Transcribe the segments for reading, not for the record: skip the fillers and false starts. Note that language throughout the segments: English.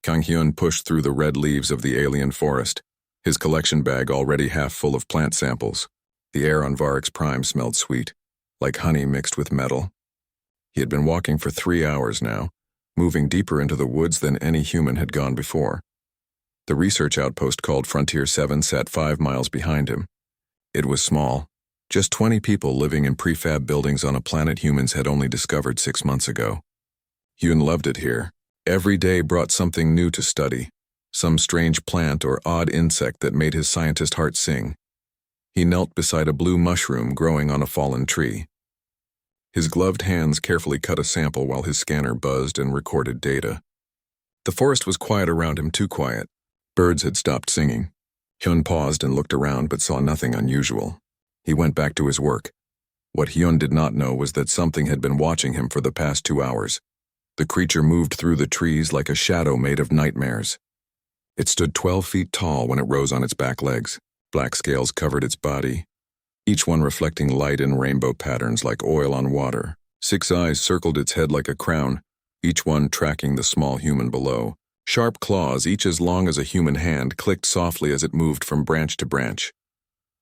Kang Hyun pushed through the red leaves of the alien forest, his collection bag already half full of plant samples. The air on Varix Prime smelled sweet, like honey mixed with metal. He had been walking for 3 hours now, moving deeper into the woods than any human had gone before. The research outpost called Frontier 7 sat 5 miles behind him. It was small, just 20 people living in prefab buildings on a planet humans had only discovered 6 months ago. Hyun loved it here. Every day brought something new to study, some strange plant or odd insect that made his scientist heart sing. He knelt beside a blue mushroom growing on a fallen tree. His gloved hands carefully cut a sample while his scanner buzzed and recorded data. The forest was quiet around him, too quiet. Birds had stopped singing. Hyun paused and looked around but saw nothing unusual. He went back to his work. What Hyun did not know was that something had been watching him for the past 2 hours. The creature moved through the trees like a shadow made of nightmares. It stood 12 feet tall when it rose on its back legs. Black scales covered its body, each one reflecting light in rainbow patterns like oil on water. 6 eyes circled its head like a crown, each one tracking the small human below. Sharp claws, each as long as a human hand, clicked softly as it moved from branch to branch.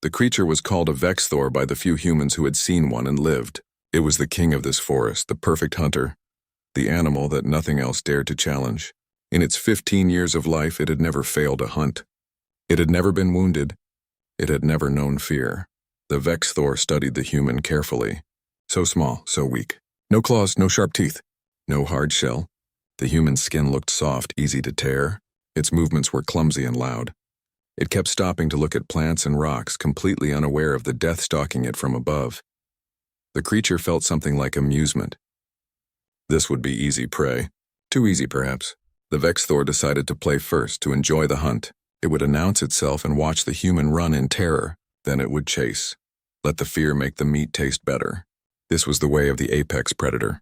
The creature was called a Vexthor by the few humans who had seen one and lived. It was the king of this forest, the perfect hunter, the animal that nothing else dared to challenge. In its 15 years of life, it had never failed a hunt. It had never been wounded. It had never known fear. The Vexthor studied the human carefully. So small, so weak. No claws, no sharp teeth, no hard shell. The human's skin looked soft, easy to tear. Its movements were clumsy and loud. It kept stopping to look at plants and rocks, completely unaware of the death stalking it from above. The creature felt something like amusement. This would be easy prey. Too easy, perhaps. The Vexthor decided to play first, to enjoy the hunt. It would announce itself and watch the human run in terror. Then it would chase. Let the fear make the meat taste better. This was the way of the apex predator.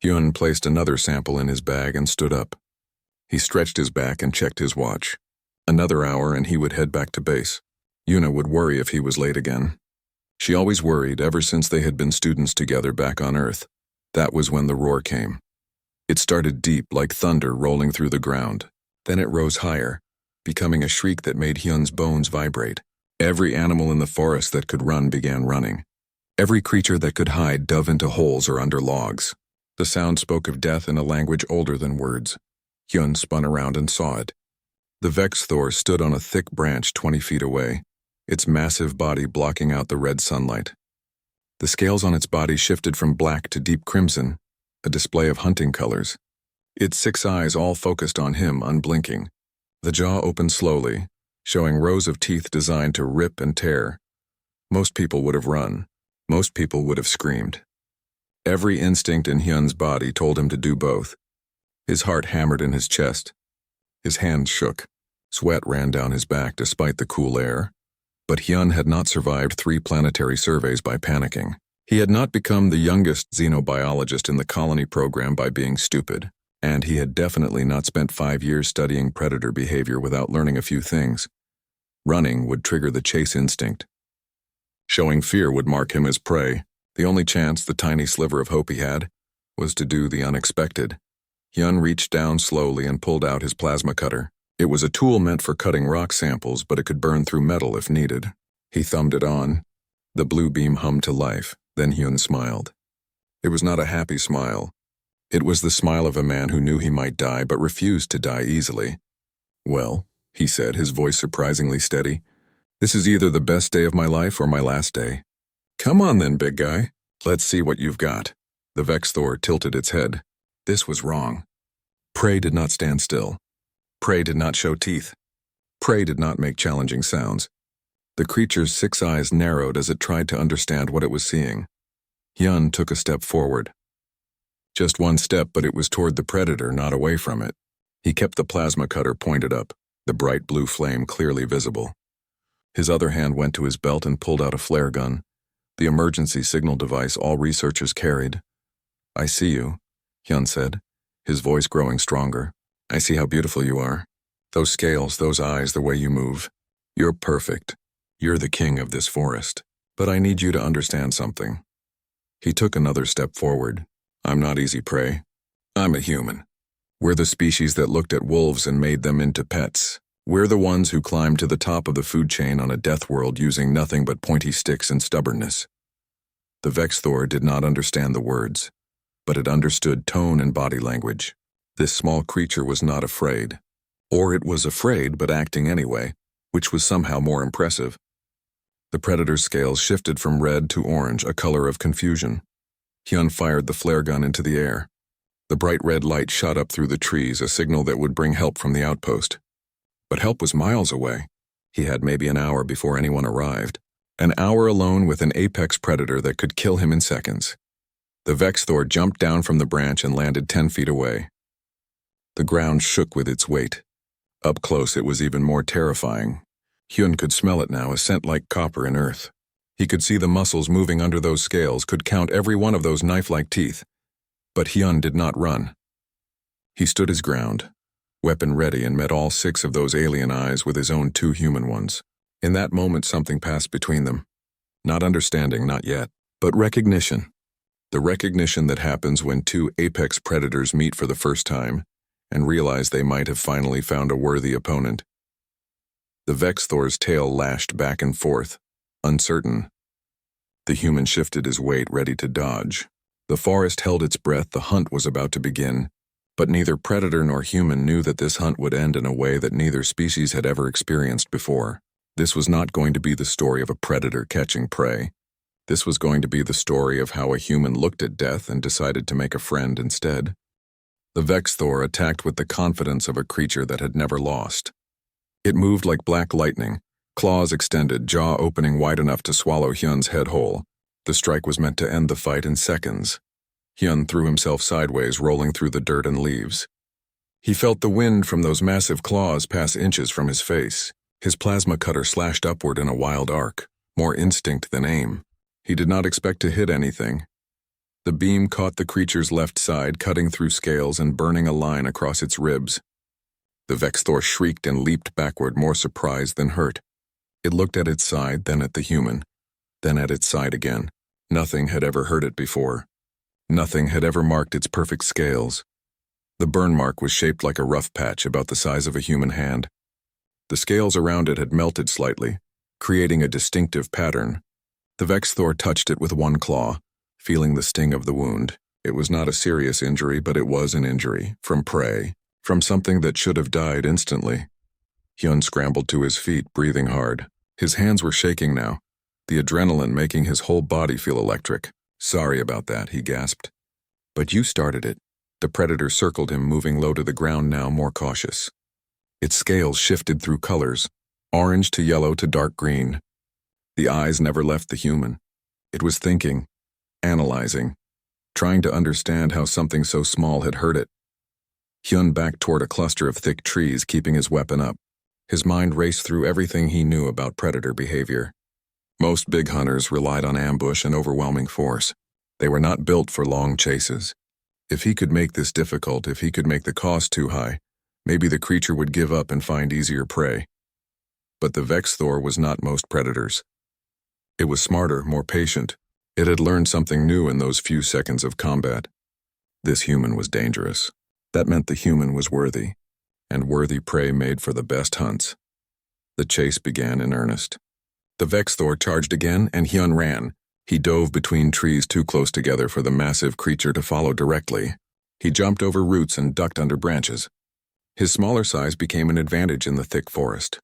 Hyun placed another sample in his bag and stood up. He stretched his back and checked his watch. Another hour and he would head back to base. Yuna would worry if he was late again. She always worried ever since they had been students together back on Earth. That was when the roar came. It started deep, like thunder rolling through the ground. Then it rose higher, becoming a shriek that made Hyun's bones vibrate. Every animal in the forest that could run began running. Every creature that could hide dove into holes or under logs. The sound spoke of death in a language older than words. Hyun spun around and saw it. The Vexthor stood on a thick branch 20 feet away, its massive body blocking out the red sunlight. The scales on its body shifted from black to deep crimson, a display of hunting colors. Its 6 eyes all focused on him, unblinking. The jaw opened slowly, showing rows of teeth designed to rip and tear. Most people would have run. Most people would have screamed. Every instinct in Hyun's body told him to do both. His heart hammered in his chest. His hands shook. Sweat ran down his back despite the cool air. But Hyun had not survived 3 planetary surveys by panicking. He had not become the youngest xenobiologist in the colony program by being stupid, and he had definitely not spent 5 years studying predator behavior without learning a few things. Running would trigger the chase instinct. Showing fear would mark him as prey. The only chance, the tiny sliver of hope he had, was to do the unexpected. Hyun reached down slowly and pulled out his plasma cutter. It was a tool meant for cutting rock samples, but it could burn through metal if needed. He thumbed it on. The blue beam hummed to life. Then Hyun smiled. It was not a happy smile. It was the smile of a man who knew he might die but refused to die easily. "Well," he said, his voice surprisingly steady, "this is either the best day of my life or my last day." "Come on then, big guy. Let's see what you've got." The Vexthor tilted its head. This was wrong. Prey did not stand still. Prey did not show teeth. Prey did not make challenging sounds. The creature's 6 eyes narrowed as it tried to understand what it was seeing. Hyun took a step forward. Just one step, but it was toward the predator, not away from it. He kept the plasma cutter pointed up, the bright blue flame clearly visible. His other hand went to his belt and pulled out a flare gun, the emergency signal device all researchers carried. "I see you," Hyun said, his voice growing stronger. "I see how beautiful you are. Those scales, those eyes, the way you move. You're perfect. You're the king of this forest. But I need you to understand something." He took another step forward. "I'm not easy prey. I'm a human. We're the species that looked at wolves and made them into pets. We're the ones who climbed to the top of the food chain on a death world using nothing but pointy sticks and stubbornness. The Vexthor did not understand the words, but it understood tone and body language. This small creature was not afraid. Or it was afraid but acting anyway, which was somehow more impressive. The predator's scales shifted from red to orange, a color of confusion. Hyun fired the flare gun into the air. The bright red light shot up through the trees, a signal that would bring help from the outpost. But help was miles away. He had maybe an hour before anyone arrived. An hour alone with an apex predator that could kill him in seconds. The Vexthor jumped down from the branch and landed 10 feet away. The ground shook with its weight. Up close it was even more terrifying. Hyun could smell it now, a scent like copper in earth. He could see the muscles moving under those scales, could count every one of those knife-like teeth. But Hyun did not run. He stood his ground, weapon ready, and met all 6 of those alien eyes with his own 2 human ones. In that moment something passed between them. Not understanding, not yet, but recognition. The recognition that happens when 2 apex predators meet for the first time and realize they might have finally found a worthy opponent. The Vexthor's tail lashed back and forth, uncertain. The human shifted his weight, ready to dodge. The forest held its breath. The hunt was about to begin, but neither predator nor human knew that this hunt would end in a way that neither species had ever experienced before. This was not going to be the story of a predator catching prey. This was going to be the story of how a human looked at death and decided to make a friend instead. The Vexthor attacked with the confidence of a creature that had never lost. It moved like black lightning, claws extended, jaw opening wide enough to swallow Hyun's head whole. The strike was meant to end the fight in seconds. Hyun threw himself sideways, rolling through the dirt and leaves. He felt the wind from those massive claws pass inches from his face. His plasma cutter slashed upward in a wild arc, more instinct than aim. He did not expect to hit anything. The beam caught the creature's left side, cutting through scales and burning a line across its ribs. The Vexthor shrieked and leaped backward, more surprised than hurt. It looked at its side, then at the human, then at its side again. Nothing had ever hurt it before. Nothing had ever marked its perfect scales. The burn mark was shaped like a rough patch about the size of a human hand. The scales around it had melted slightly, creating a distinctive pattern. The Vexthor touched it with one claw, feeling the sting of the wound. It was not a serious injury, but it was an injury, from prey, from something that should have died instantly. Hyun scrambled to his feet, breathing hard. His hands were shaking now, the adrenaline making his whole body feel electric. "Sorry about that," he gasped. "But you started it." The predator circled him, moving low to the ground now, more cautious. Its scales shifted through colors, orange to yellow to dark green. The eyes never left the human. It was thinking, analyzing, trying to understand how something so small had hurt it. Hyun backed toward a cluster of thick trees, keeping his weapon up. His mind raced through everything he knew about predator behavior. Most big hunters relied on ambush and overwhelming force. They were not built for long chases. If he could make this difficult, if he could make the cost too high, maybe the creature would give up and find easier prey. But the Vexthor was not most predators. It was smarter, more patient. It had learned something new in those few seconds of combat. This human was dangerous. That meant the human was worthy, and worthy prey made for the best hunts. The chase began in earnest. The Vexthor charged again, and Hyun ran. He dove between trees too close together for the massive creature to follow directly. He jumped over roots and ducked under branches. His smaller size became an advantage in the thick forest.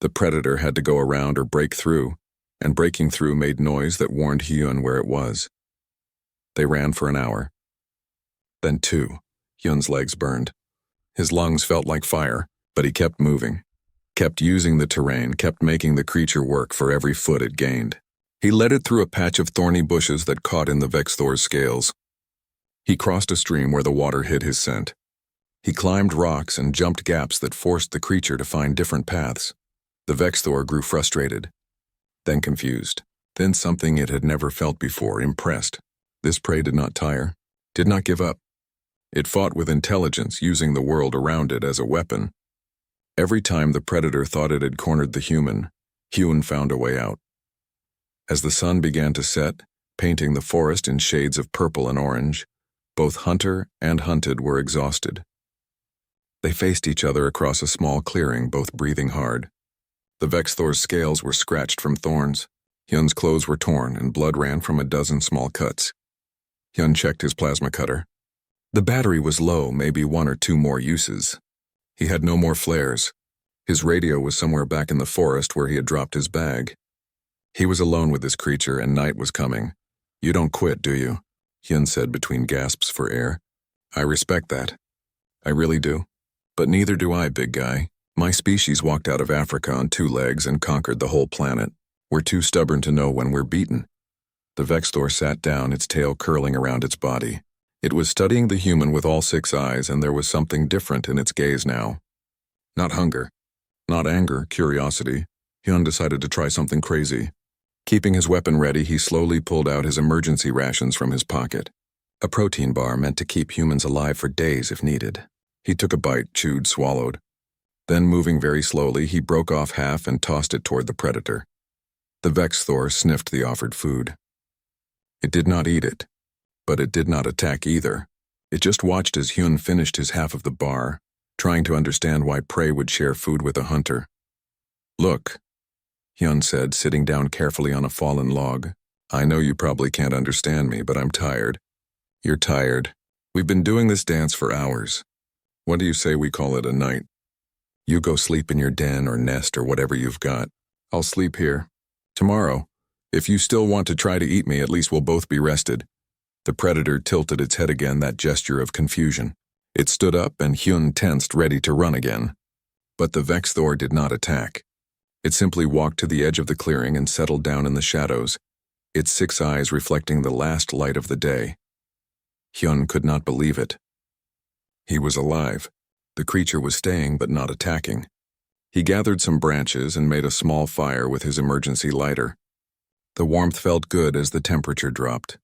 The predator had to go around or break through, and breaking through made noise that warned Hyun where it was. They ran for an hour. Then 2. Hyun's legs burned. His lungs felt like fire, but he kept moving, kept using the terrain, kept making the creature work for every foot it gained. He led it through a patch of thorny bushes that caught in the Vexthor's scales. He crossed a stream where the water hid his scent. He climbed rocks and jumped gaps that forced the creature to find different paths. The Vexthor grew frustrated, then confused, then something it had never felt before, impressed. This prey did not tire, did not give up. It fought with intelligence, using the world around it as a weapon. Every time the predator thought it had cornered the human, Hyun found a way out. As the sun began to set, painting the forest in shades of purple and orange, both hunter and hunted were exhausted. They faced each other across a small clearing, both breathing hard. The Vexthor's scales were scratched from thorns. Hyun's clothes were torn, and blood ran from a dozen small cuts. Hyun checked his plasma cutter. The battery was low, maybe 1 or 2 more uses. He had no more flares. His radio was somewhere back in the forest where he had dropped his bag. He was alone with this creature, and night was coming. "You don't quit, do you?" Hyun said between gasps for air. "I respect that. I really do. But neither do I, big guy. My species walked out of Africa on 2 legs and conquered the whole planet. We're too stubborn to know when we're beaten." The Vexthor sat down, its tail curling around its body. It was studying the human with all 6 eyes, and there was something different in its gaze now. Not hunger. Not anger, curiosity. Hyun decided to try something crazy. Keeping his weapon ready, he slowly pulled out his emergency rations from his pocket. A protein bar meant to keep humans alive for days if needed. He took a bite, chewed, swallowed. Then, moving very slowly, he broke off half and tossed it toward the predator. The Vexthor sniffed the offered food. It did not eat it, but it did not attack either. It just watched as Hyun finished his half of the bar, trying to understand why prey would share food with a hunter. "Look," Hyun said, sitting down carefully on a fallen log. "I know you probably can't understand me, but I'm tired." "You're tired. We've been doing this dance for hours. What do you say we call it a night? You go sleep in your den or nest or whatever you've got. I'll sleep here. Tomorrow, if you still want to try to eat me, at least we'll both be rested." The predator tilted its head again, that gesture of confusion. It stood up, and Hyun tensed, ready to run again. But the Vexthor did not attack. It simply walked to the edge of the clearing and settled down in the shadows, its 6 eyes reflecting the last light of the day. Hyun could not believe it. He was alive. The creature was staying but not attacking. He gathered some branches and made a small fire with his emergency lighter. The warmth felt good as the temperature dropped.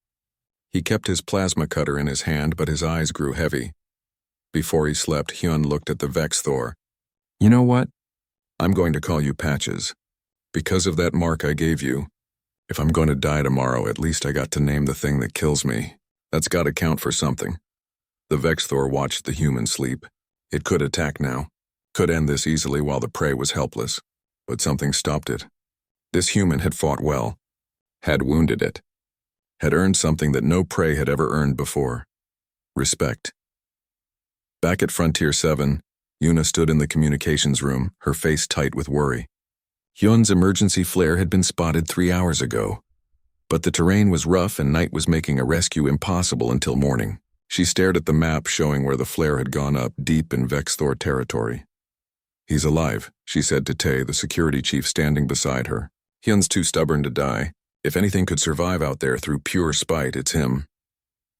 He kept his plasma cutter in his hand, but his eyes grew heavy. Before he slept, Hyun looked at the Vexthor. "You know what? I'm going to call you Patches. Because of that mark I gave you. If I'm going to die tomorrow, at least I got to name the thing that kills me. That's got to count for something." The Vexthor watched the human sleep. It could attack now. Could end this easily while the prey was helpless. But something stopped it. This human had fought well. Had wounded it. Had earned something that no prey had ever earned before. Respect. Back at Frontier 7, Yuna stood in the communications room, her face tight with worry. Hyun's emergency flare had been spotted 3 hours ago. But the terrain was rough and night was making a rescue impossible until morning. She stared at the map showing where the flare had gone up, deep in Vexthor territory. "He's alive," she said to Tae, the security chief standing beside her. "Hyun's too stubborn to die. If anything could survive out there through pure spite, it's him."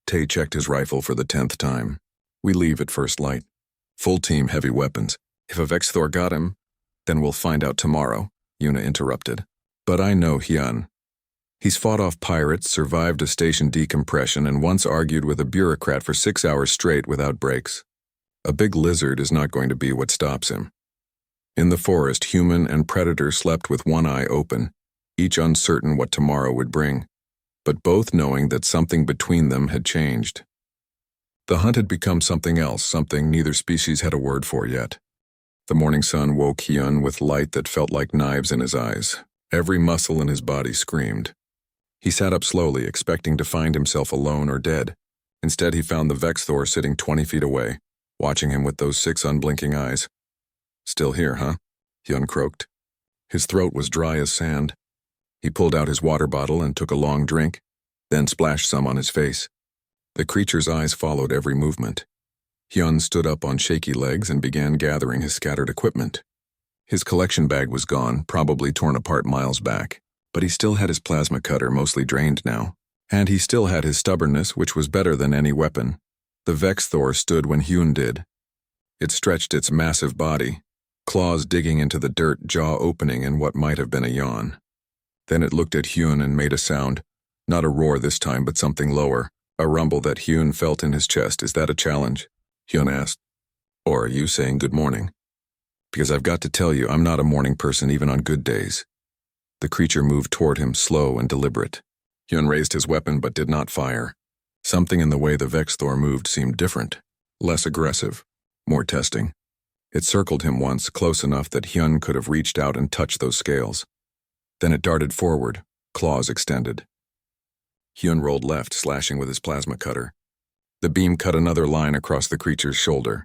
Tae checked his rifle for the 10th time. "We leave at first light. Full team, heavy weapons. If a Vexthor got him, then we'll find out tomorrow," Yuna interrupted. "But I know Hyun. He's fought off pirates, survived a station decompression, and once argued with a bureaucrat for 6 hours straight without breaks. A big lizard is not going to be what stops him." In the forest, human and predator slept with one eye open, each uncertain what tomorrow would bring, but both knowing that something between them had changed. The hunt had become something else, something neither species had a word for yet. The morning sun woke Hyun with light that felt like knives in his eyes. Every muscle in his body screamed. He sat up slowly, expecting to find himself alone or dead. Instead, he found the Vexthor sitting 20 feet away, watching him with those 6 unblinking eyes. "Still here, huh?" Hyun croaked. His throat was dry as sand. He pulled out his water bottle and took a long drink, then splashed some on his face. The creature's eyes followed every movement. Hyun stood up on shaky legs and began gathering his scattered equipment. His collection bag was gone, probably torn apart miles back, but he still had his plasma cutter, mostly drained now. And he still had his stubbornness, which was better than any weapon. The Vexthor stood when Hyun did. It stretched its massive body, claws digging into the dirt, jaw opening in what might have been a yawn. Then it looked at Hyun and made a sound, not a roar this time, but something lower, a rumble that Hyun felt in his chest. "Is that a challenge?" Hyun asked. "Or are you saying good morning? Because I've got to tell you, I'm not a morning person even on good days." The creature moved toward him, slow and deliberate. Hyun raised his weapon but did not fire. Something in the way the Vexthor moved seemed different, less aggressive, more testing. It circled him once, close enough that Hyun could have reached out and touched those scales. Then it darted forward, claws extended. Hyun rolled left, slashing with his plasma cutter. The beam cut another line across the creature's shoulder.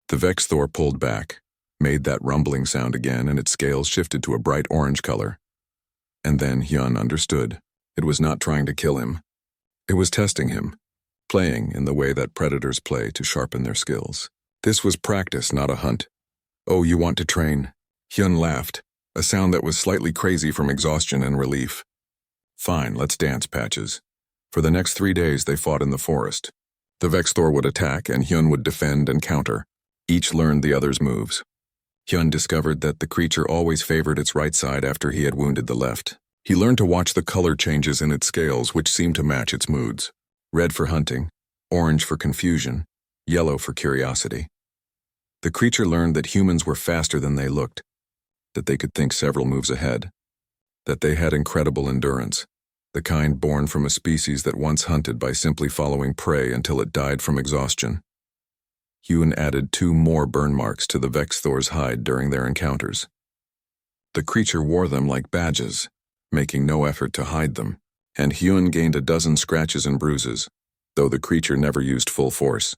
The Vex Thor pulled back, made that rumbling sound again, and its scales shifted to a bright orange color. And then Hyun understood. It was not trying to kill him. It was testing him, playing in the way that predators play to sharpen their skills. This was practice, not a hunt. "Oh, you want to train?" Hyun laughed, a sound that was slightly crazy from exhaustion and relief. "Fine, let's dance, Patches." For the next 3 days they fought in the forest. The Vex Thor would attack and Hyun would defend and counter. Each learned the other's moves. Hyun discovered that the creature always favored its right side after he had wounded the left. He learned to watch the color changes in its scales, which seemed to match its moods. Red for hunting, orange for confusion, yellow for curiosity. The creature learned that humans were faster than they looked, that they could think several moves ahead, that they had incredible endurance, the kind born from a species that once hunted by simply following prey until it died from exhaustion. Hyun added 2 more burn marks to the Vex Thor's hide during their encounters. The creature wore them like badges, making no effort to hide them, and Hyun gained a dozen scratches and bruises, though the creature never used full force.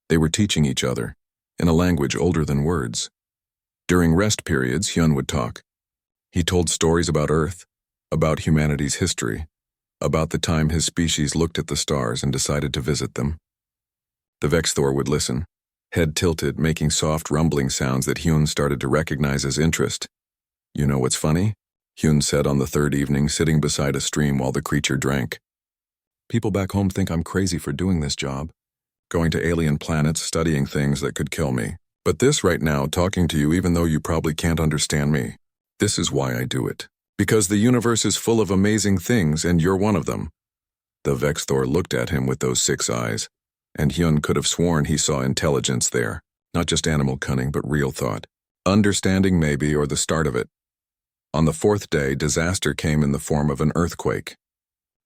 They were teaching each other, in a language older than words. During rest periods, Hyun would talk. He told stories about Earth, about humanity's history, about the time his species looked at the stars and decided to visit them. The Vex Thor would listen, head tilted, making soft rumbling sounds that Hyun started to recognize as interest. "You know what's funny?" Hyun said on the 3rd evening, sitting beside a stream while the creature drank. "People back home think I'm crazy for doing this job, going to alien planets, studying things that could kill me. But this right now, talking to you even though you probably can't understand me, this is why I do it. Because the universe is full of amazing things and you're one of them." The Vex Thor looked at him with those 6 eyes, and Hyun could have sworn he saw intelligence there, not just animal cunning but real thought. Understanding maybe, or the start of it. On the 4th day, disaster came in the form of an earthquake.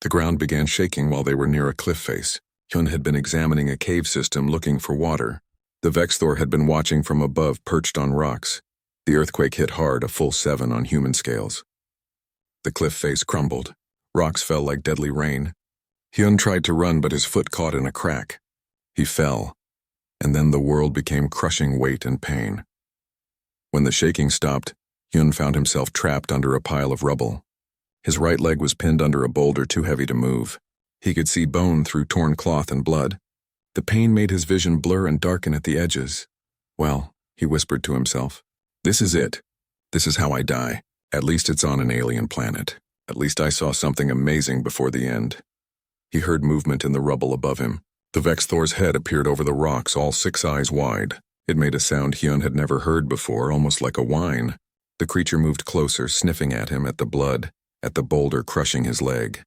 The ground began shaking while they were near a cliff face. Hyun had been examining a cave system looking for water. The Vex Thor had been watching from above, perched on rocks. The earthquake hit hard, a full 7 on human scales. The cliff face crumbled. Rocks fell like deadly rain. Hyun tried to run, but his foot caught in a crack. He fell, and then the world became crushing weight and pain. When the shaking stopped, Hyun found himself trapped under a pile of rubble. His right leg was pinned under a boulder too heavy to move. He could see bone through torn cloth and blood. The pain made his vision blur and darken at the edges. "Well," he whispered to himself, "this is it. This is how I die. At least it's on an alien planet. At least I saw something amazing before the end." He heard movement in the rubble above him. The Vex Thor's head appeared over the rocks, all 6 eyes wide. It made a sound Hyun had never heard before, almost like a whine. The creature moved closer, sniffing at him, at the blood, at the boulder crushing his leg.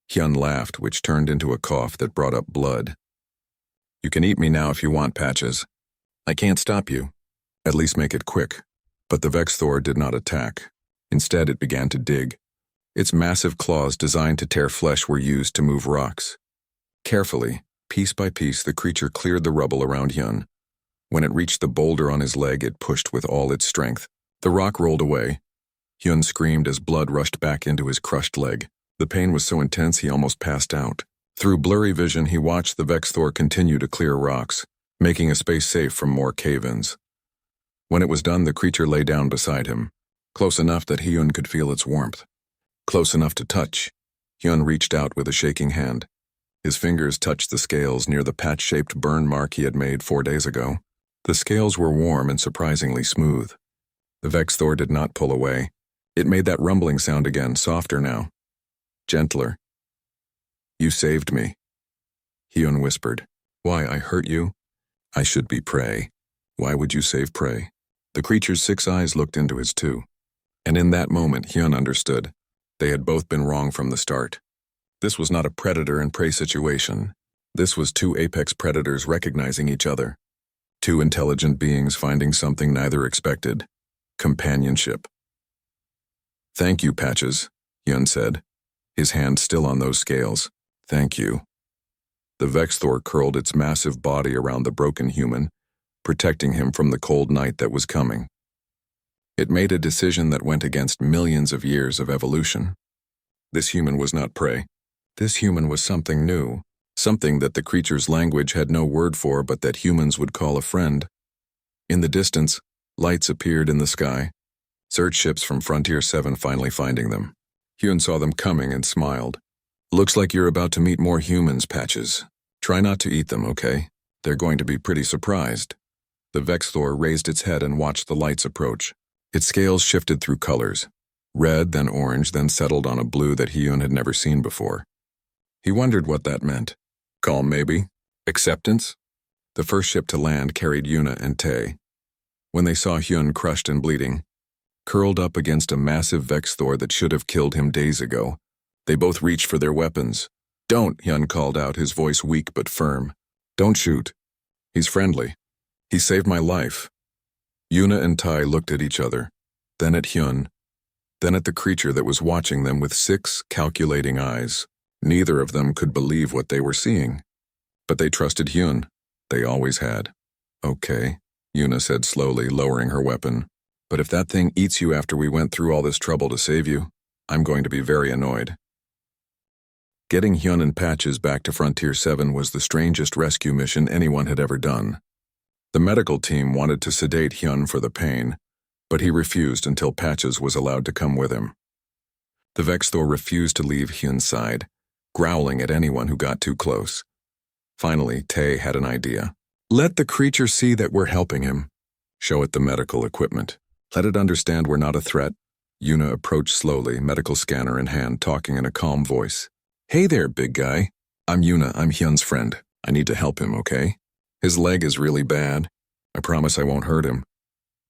Hyun laughed, which turned into a cough that brought up blood. "You can eat me now if you want, Patches. I can't stop you. At least make it quick." But the Vex Thor did not attack. Instead, it began to dig. Its massive claws designed to tear flesh were used to move rocks. Carefully, piece by piece, the creature cleared the rubble around Hyun. When it reached the boulder on his leg, it pushed with all its strength. The rock rolled away. Hyun screamed as blood rushed back into his crushed leg. The pain was so intense he almost passed out. Through blurry vision, he watched the Vex Thor continue to clear rocks, making a space safe from more cave-ins. When it was done, the creature lay down beside him, close enough that Hyun could feel its warmth. Close enough to touch. Hyun reached out with a shaking hand. His fingers touched the scales near the patch-shaped burn mark he had made 4 days ago. The scales were warm and surprisingly smooth. The Vex Thor did not pull away. It made that rumbling sound again, softer now. Gentler. "You saved me," Hyun whispered. "Why, I hurt you? I should be prey. Why would you save prey?" The creature's 6 eyes looked into his 2. And in that moment, Hyun understood. They had both been wrong from the start. This was not a predator and prey situation. This was 2 apex predators recognizing each other. 2 intelligent beings finding something neither expected. Companionship. "Thank you, Patches," Hyun said, his hand still on those scales. "Thank you." The Vex Thor curled its massive body around the broken human, protecting him from the cold night that was coming. It made a decision that went against millions of years of evolution. This human was not prey. This human was something new, something that the creature's language had no word for but that humans would call a friend. In the distance, lights appeared in the sky. Search ships from Frontier 7 finally finding them. Hyun saw them coming and smiled. "Looks like you're about to meet more humans, Patches. Try not to eat them, okay? They're going to be pretty surprised." The Vexthor raised its head and watched the lights approach. Its scales shifted through colors. Red, then orange, then settled on a blue that Hyun had never seen before. He wondered what that meant. Calm, maybe? Acceptance? The first ship to land carried Yuna and Tae. When they saw Hyun crushed and bleeding, curled up against a massive Vexthor that should have killed him days ago, they both reached for their weapons. "Don't," Hyun called out, his voice weak but firm. "Don't shoot. He's friendly. He saved my life." Yuna and Tai looked at each other, then at Hyun, then at the creature that was watching them with 6 calculating eyes. Neither of them could believe what they were seeing. But they trusted Hyun. They always had. "Okay," Yuna said slowly, lowering her weapon. "But if that thing eats you after we went through all this trouble to save you, I'm going to be very annoyed." Getting Hyun and Patches back to Frontier 7 was the strangest rescue mission anyone had ever done. The medical team wanted to sedate Hyun for the pain, but he refused until Patches was allowed to come with him. The Vexthor refused to leave Hyun's side, growling at anyone who got too close. Finally, Tae had an idea. "Let the creature see that we're helping him. Show it the medical equipment. Let it understand we're not a threat." Yuna approached slowly, medical scanner in hand, talking in a calm voice. "Hey there, big guy. I'm Yuna. I'm Hyun's friend. I need to help him, okay? His leg is really bad. I promise I won't hurt him."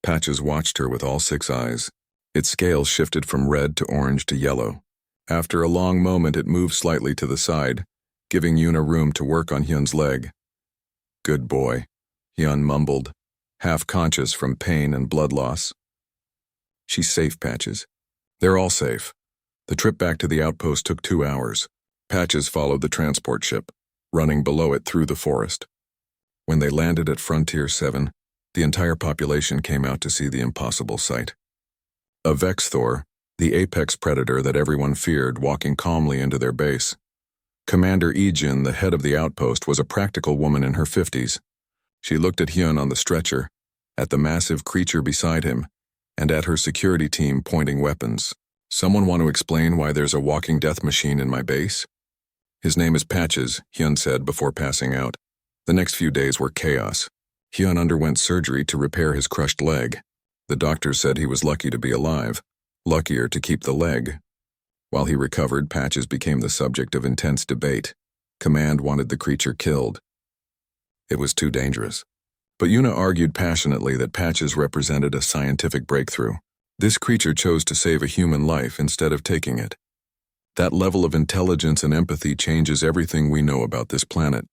Patches watched her with all 6 eyes. Its scales shifted from red to orange to yellow. After a long moment, it moved slightly to the side, giving Yuna room to work on Hyun's leg. "Good boy," Hyun mumbled, half conscious from pain and blood loss. "She's safe, Patches. They're all safe." The trip back to the outpost took 2 hours. Patches followed the transport ship, running below it through the forest. When they landed at Frontier 7, the entire population came out to see the impossible sight. A Vexthor, the apex predator that everyone feared, walking calmly into their base. Commander Ijin, the head of the outpost, was a practical woman in her 50s. She looked at Hyun on the stretcher, at the massive creature beside him, and at her security team pointing weapons. "Someone want to explain why there's a walking death machine in my base?" "His name is Patches," Hyun said before passing out. The next few days were chaos. Hyun underwent surgery to repair his crushed leg. The doctor said he was lucky to be alive, luckier to keep the leg. While he recovered, Patches became the subject of intense debate. Command wanted the creature killed. It was too dangerous. But Yuna argued passionately that Patches represented a scientific breakthrough. This creature chose to save a human life instead of taking it. That level of intelligence and empathy changes everything we know about this planet.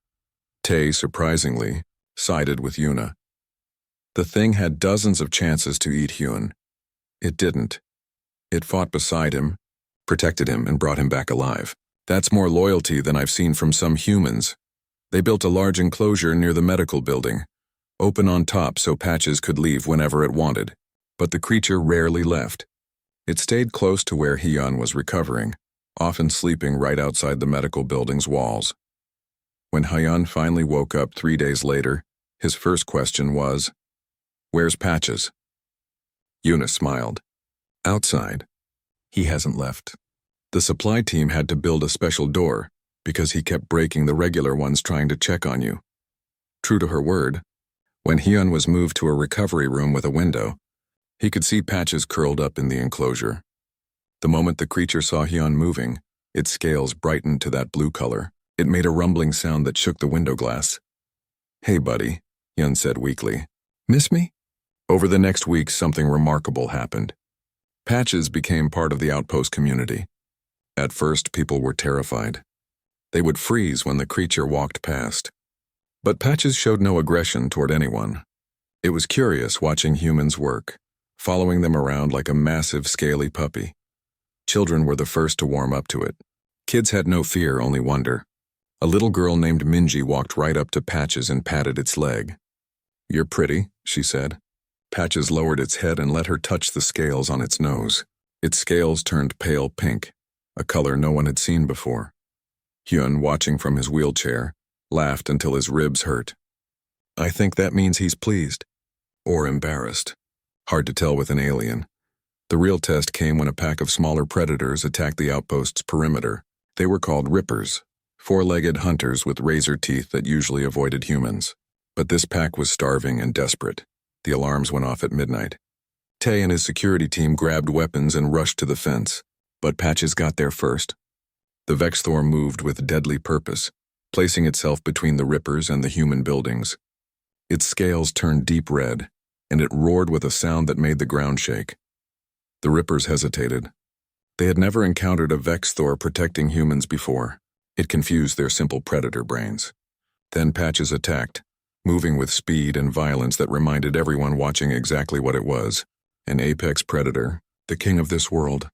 Tae, surprisingly, sided with Yuna. The thing had dozens of chances to eat Hyun. It didn't. It fought beside him, protected him, and brought him back alive. That's more loyalty than I've seen from some humans. They built a large enclosure near the medical building, open on top so Patches could leave whenever it wanted. But the creature rarely left. It stayed close to where Hyun was recovering, often sleeping right outside the medical building's walls. When Hyun finally woke up 3 days later, his first question was, "Where's Patches?" Yuna smiled. "Outside. He hasn't left." The supply team had to build a special door because he kept breaking the regular ones trying to check on you. True to her word, when Hyun was moved to a recovery room with a window, he could see Patches curled up in the enclosure. The moment the creature saw Hyun moving, its scales brightened to that blue color. It made a rumbling sound that shook the window glass. "Hey, buddy," Hyun said weakly. "Miss me?" Over the next week, something remarkable happened. Patches became part of the outpost community. At first, people were terrified. They would freeze when the creature walked past. But Patches showed no aggression toward anyone. It was curious watching humans work, following them around like a massive, scaly puppy. Children were the first to warm up to it. Kids had no fear, only wonder. A little girl named Minji walked right up to Patches and patted its leg. "You're pretty," she said. Patches lowered its head and let her touch the scales on its nose. Its scales turned pale pink, a color no one had seen before. Hyun, watching from his wheelchair, laughed until his ribs hurt. "I think that means he's pleased. Or embarrassed. Hard to tell with an alien." The real test came when a pack of smaller predators attacked the outpost's perimeter. They were called Rippers, four-legged hunters with razor teeth that usually avoided humans. But this pack was starving and desperate. The alarms went off at midnight. Tae and his security team grabbed weapons and rushed to the fence, but Patches got there first. The Vexthor moved with deadly purpose, placing itself between the Rippers and the human buildings. Its scales turned deep red, and it roared with a sound that made the ground shake. The Rippers hesitated. They had never encountered a Vexthor protecting humans before. It confused their simple predator brains. Then Patches attacked, moving with speed and violence that reminded everyone watching exactly what it was: an apex predator, the king of this world.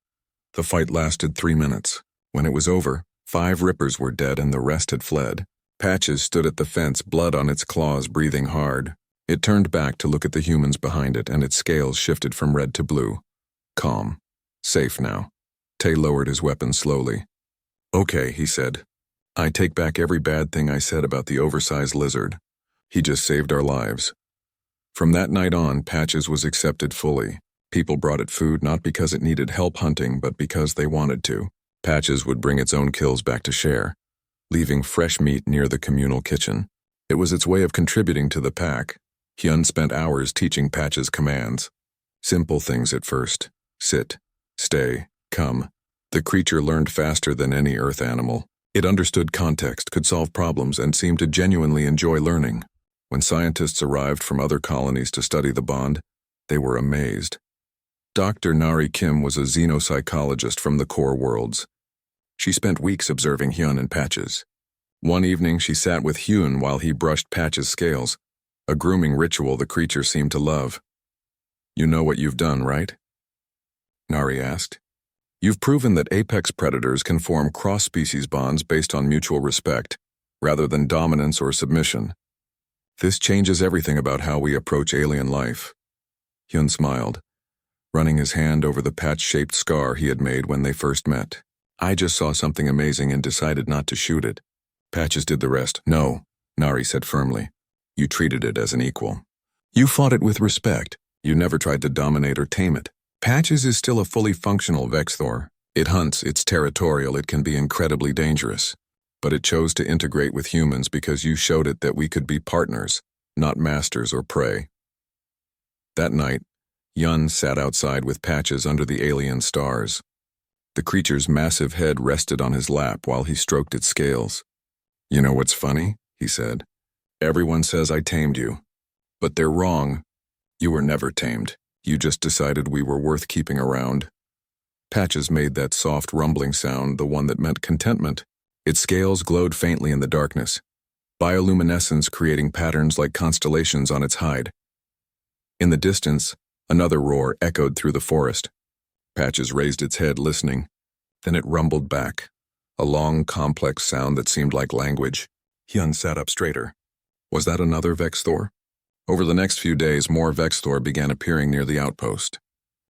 The fight lasted 3 minutes. When it was over, 5 Rippers were dead and the rest had fled. Patches stood at the fence, blood on its claws, breathing hard. It turned back to look at the humans behind it, and its scales shifted from red to blue. Calm. Safe now. Tae lowered his weapon slowly. "Okay," he said. "I take back every bad thing I said about the oversized lizard. He just saved our lives." From that night on, Patches was accepted fully. People brought it food not because it needed help hunting, but because they wanted to. Patches would bring its own kills back to share, leaving fresh meat near the communal kitchen. It was its way of contributing to the pack. Hyun spent hours teaching Patches commands. Simple things at first. Sit, stay, come. The creature learned faster than any Earth animal. It understood context, could solve problems, and seemed to genuinely enjoy learning. When scientists arrived from other colonies to study the bond, they were amazed. Dr. Nari Kim was a xenopsychologist from the core worlds. She spent weeks observing Hyun and Patches. One evening, she sat with Hyun while he brushed Patches' scales, a grooming ritual the creature seemed to love. "You know what you've done, right?" Nari asked. "You've proven that apex predators can form cross-species bonds based on mutual respect, rather than dominance or submission. This changes everything about how we approach alien life." Hyun smiled, running his hand over the patch-shaped scar he had made when they first met. "I just saw something amazing and decided not to shoot it. Patches did the rest." "No," Nari said firmly. "You treated it as an equal. You fought it with respect. You never tried to dominate or tame it. Patches is still a fully functional Vexthor. It hunts, it's territorial, it can be incredibly dangerous. But it chose to integrate with humans because you showed it that we could be partners, not masters or prey." That night, Yun sat outside with Patches under the alien stars. The creature's massive head rested on his lap while he stroked its scales. "You know what's funny?" he said. "Everyone says I tamed you. But they're wrong. You were never tamed. You just decided we were worth keeping around." Patches made that soft rumbling sound, the one that meant contentment. Its scales glowed faintly in the darkness, bioluminescence creating patterns like constellations on its hide. In the distance, another roar echoed through the forest. Patches raised its head, listening. Then it rumbled back, a long, complex sound that seemed like language. Hyun sat up straighter. Was that another Vexthor? Over the next few days, more Vexthor began appearing near the outpost.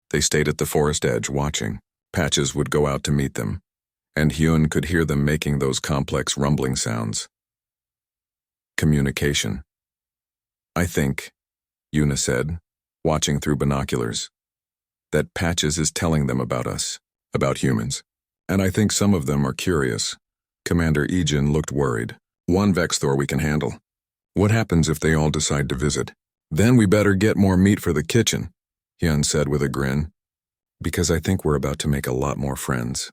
They stayed at the forest edge, watching. Patches would go out to meet them, and Hyun could hear them making those complex rumbling sounds. Communication. "I think," Yuna said, watching through binoculars, "that Patches is telling them about us, about humans. And I think some of them are curious." Commander Ejin looked worried. "One Vexthor we can handle. What happens if they all decide to visit?" "Then we better get more meat for the kitchen," Hyun said with a grin. "Because I think we're about to make a lot more friends."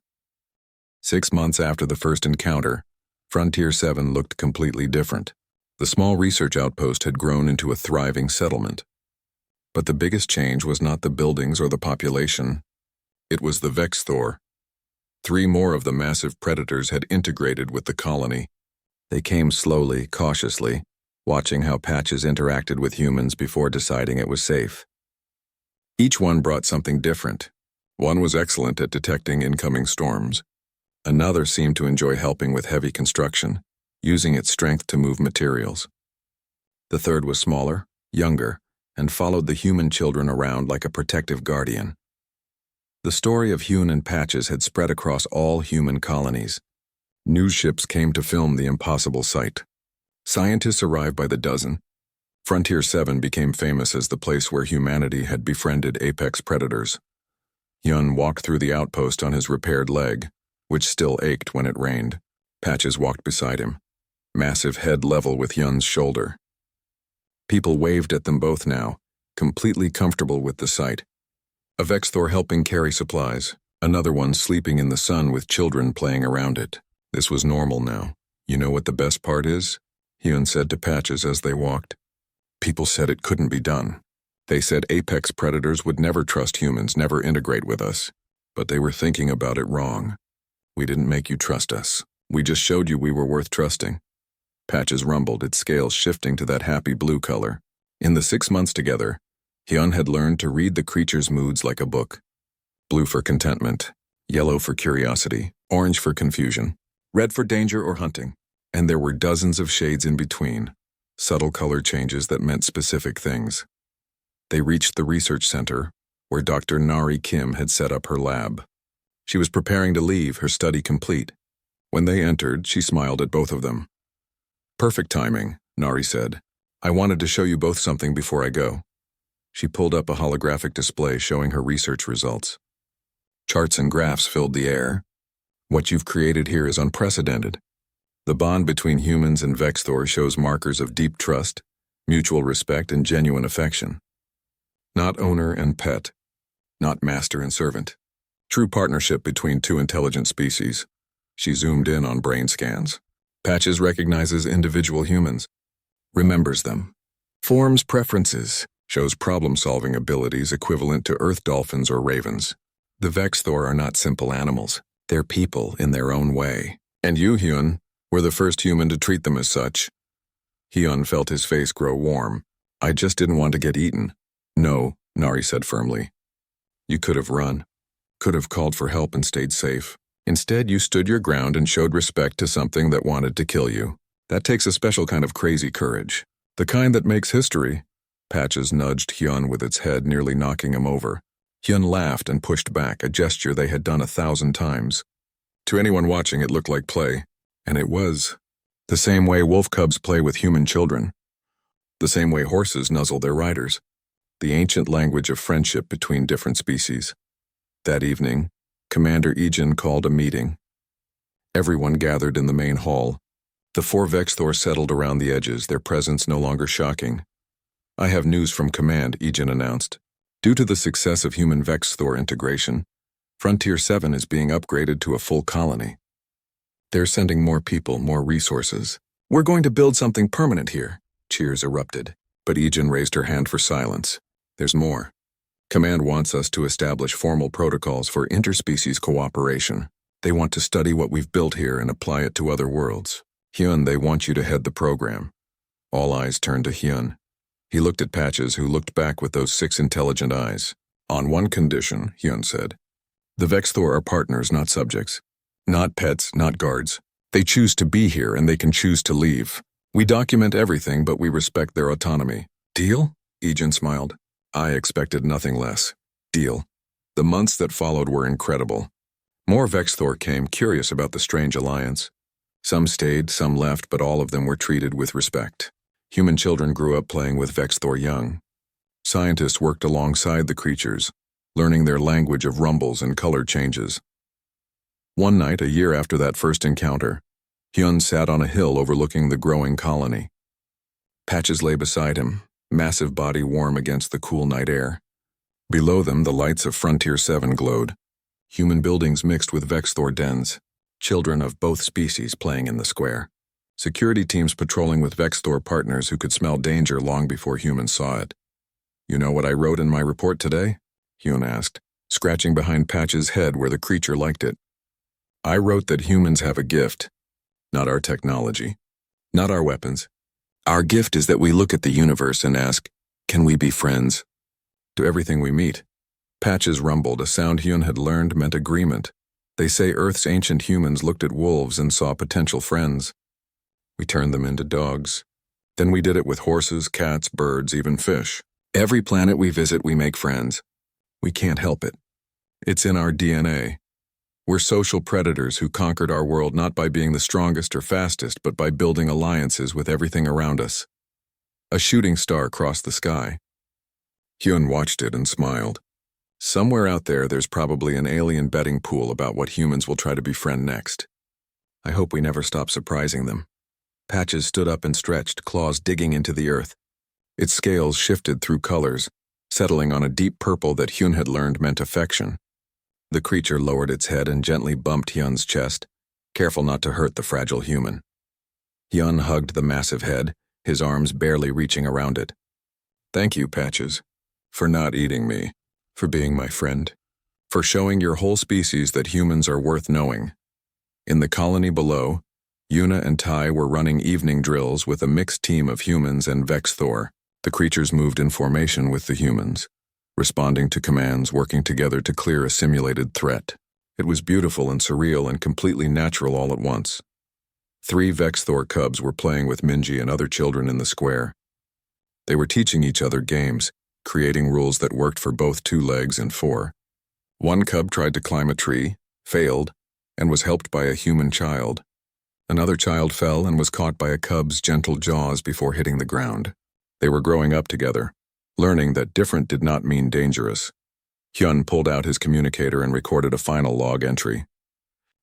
6 months after the first encounter, Frontier 7 looked completely different. The small research outpost had grown into a thriving settlement. But the biggest change was not the buildings or the population. It was the Vexthor. 3 more of the massive predators had integrated with the colony. They came slowly, cautiously, watching how Patches interacted with humans before deciding it was safe. Each one brought something different. One was excellent at detecting incoming storms. Another seemed to enjoy helping with heavy construction, using its strength to move materials. The third was smaller, younger, and followed the human children around like a protective guardian. The story of Hyun and Patches had spread across all human colonies. News ships came to film the impossible sight. Scientists arrived by the dozen. Frontier 7 became famous as the place where humanity had befriended apex predators. Hyun walked through the outpost on his repaired leg, which still ached when it rained. Patches walked beside him, massive head level with Hyun's shoulder. People waved at them both now, completely comfortable with the sight. A Vexthor helping carry supplies, another one sleeping in the sun with children playing around it. This was normal now. You know what the best part is? Hyun said to Patches as they walked. People said it couldn't be done. They said apex predators would never trust humans, never integrate with us. But they were thinking about it wrong. We didn't make you trust us. We just showed you we were worth trusting. Patches rumbled, its scales shifting to that happy blue color. In the 6 months together, Hyun had learned to read the creature's moods like a book. Blue for contentment, yellow for curiosity, orange for confusion, red for danger or hunting. And there were dozens of shades in between, subtle color changes that meant specific things. They reached the research center, where Dr. Nari Kim had set up her lab. She was preparing to leave, her study complete. When they entered, she smiled at both of them. Perfect timing, Nari said. I wanted to show you both something before I go. She pulled up a holographic display showing her research results. Charts and graphs filled the air. What you've created here is unprecedented. The bond between humans and Vexthor shows markers of deep trust, mutual respect, and genuine affection. Not owner and pet, not master and servant. True partnership between two intelligent species. She zoomed in on brain scans. Patches recognizes individual humans, remembers them, forms preferences, shows problem-solving abilities equivalent to Earth dolphins or ravens. The Vexthor are not simple animals. They're people in their own way. And you, Hyun, were the first human to treat them as such. Hyun felt his face grow warm. I just didn't want to get eaten. No, Nari said firmly. You could have run, could have called for help and stayed safe. Instead, you stood your ground and showed respect to something that wanted to kill you. That takes a special kind of crazy courage. The kind that makes history. Patches nudged Hyun with its head, nearly knocking him over. Hyun laughed and pushed back, a gesture they had done 1,000 times. To anyone watching, it looked like play. And it was. The same way wolf cubs play with human children. The same way horses nuzzle their riders. The ancient language of friendship between different species. That evening, Commander Ijin called a meeting. Everyone gathered in the main hall. The 4 Vexthor settled around the edges, their presence no longer shocking. I have news from Command, Ijin announced. Due to the success of human Vexthor integration, Frontier 7 is being upgraded to a full colony. They're sending more people, more resources. We're going to build something permanent here. Cheers erupted, but Ijin raised her hand for silence. There's more. Command wants us to establish formal protocols for interspecies cooperation. They want to study what we've built here and apply it to other worlds. Hyun, they want you to head the program. All eyes turned to Hyun. He looked at Patches, who looked back with those 6 intelligent eyes. On one condition, Hyun said. The Vexthor are partners, not subjects. Not pets, not guards. They choose to be here and they can choose to leave. We document everything, but we respect their autonomy. Deal? Ijin smiled. I expected nothing less. Deal. The months that followed were incredible. More Vexthor came, curious about the strange alliance. Some stayed, some left, but all of them were treated with respect. Human children grew up playing with Vexthor young. Scientists worked alongside the creatures, learning their language of rumbles and color changes. One night, a year after that first encounter, Hyun sat on a hill overlooking the growing colony. Patches lay beside him, massive body warm against the cool night air. Below them, the lights of Frontier 7 glowed. Human buildings mixed with Vexthor dens, children of both species playing in the square. Security teams patrolling with Vexthor partners who could smell danger long before humans saw it. You know what I wrote in my report today? Hyun asked, scratching behind Patch's head where the creature liked it. I wrote that humans have a gift, not our technology, not our weapons. Our gift is that we look at the universe and ask, can we be friends? To everything we meet. Patches rumbled, a sound Hyun had learned meant agreement. They say Earth's ancient humans looked at wolves and saw potential friends. We turned them into dogs. Then we did it with horses, cats, birds, even fish. Every planet we visit, we make friends. We can't help it. It's in our DNA. We're social predators who conquered our world not by being the strongest or fastest, but by building alliances with everything around us. A shooting star crossed the sky. Hyun watched it and smiled. Somewhere out there, there's probably an alien betting pool about what humans will try to befriend next. I hope we never stop surprising them. Patches stood up and stretched, claws digging into the earth. Its scales shifted through colors, settling on a deep purple that Hyun had learned meant affection. The creature lowered its head and gently bumped Hyun's chest, careful not to hurt the fragile human. Hyun hugged the massive head, his arms barely reaching around it. Thank you, Patches, for not eating me, for being my friend, for showing your whole species that humans are worth knowing. In the colony below, Yuna and Tai were running evening drills with a mixed team of humans and Vex Thor. The creatures moved in formation with the humans, responding to commands, working together to clear a simulated threat. It was beautiful and surreal and completely natural all at once. 3 Vex Thor cubs were playing with Minji and other children in the square. They were teaching each other games, creating rules that worked for both 2 legs and 4. One cub tried to climb a tree, failed, and was helped by a human child. Another child fell and was caught by a cub's gentle jaws before hitting the ground. They were growing up together, learning that different did not mean dangerous. Hyun pulled out his communicator and recorded a final log entry.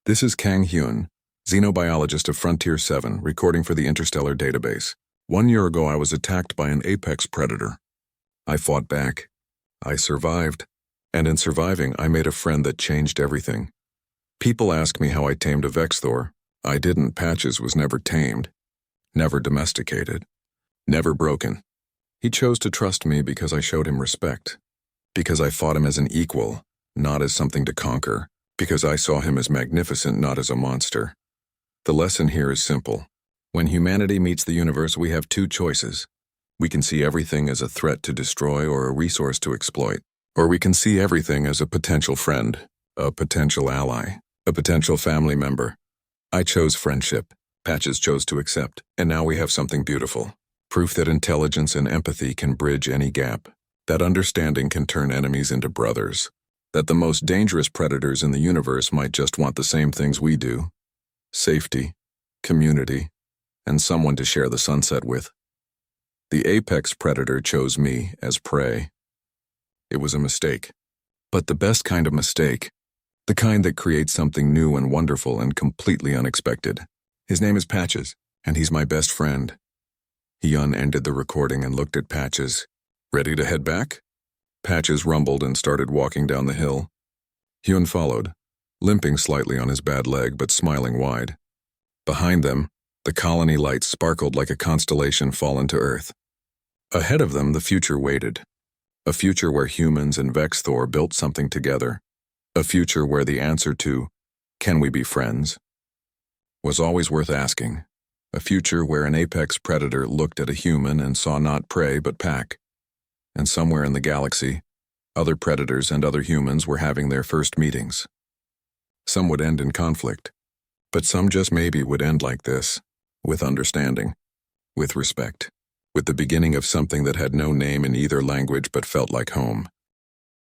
This is Kang Hyun, xenobiologist of Frontier 7, recording for the Interstellar Database. 1 year ago, I was attacked by an apex predator. I fought back. I survived. And in surviving, I made a friend that changed everything. People ask me how I tamed a Vex Thor. I didn't. Patches was never tamed, never domesticated, never broken. He chose to trust me because I showed him respect, because I fought him as an equal, not as something to conquer, because I saw him as magnificent, not as a monster. The lesson here is simple. When humanity meets the universe, we have 2 choices. We can see everything as a threat to destroy or a resource to exploit, or we can see everything as a potential friend, a potential ally, a potential family member. I chose friendship. Patches chose to accept, and now we have something beautiful. Proof that intelligence and empathy can bridge any gap, that understanding can turn enemies into brothers, that the most dangerous predators in the universe might just want the same things we do: safety, community, and someone to share the sunset with. The apex predator chose me as prey. It was a mistake, but the best kind of mistake, the kind that creates something new and wonderful and completely unexpected. His name is Patches, and he's my best friend. Hyun ended the recording and looked at Patches. Ready to head back? Patches rumbled and started walking down the hill. Hyun followed, limping slightly on his bad leg but smiling wide. Behind them, the colony lights sparkled like a constellation fallen to Earth. Ahead of them, the future waited. A future where humans and Vex Thor built something together. A future where the answer to, "Can we be friends?" was always worth asking. A future where an apex predator looked at a human and saw not prey but pack. And somewhere in the galaxy, other predators and other humans were having their first meetings. Some would end in conflict, but some just maybe would end like this, with understanding, with respect, with the beginning of something that had no name in either language but felt like home.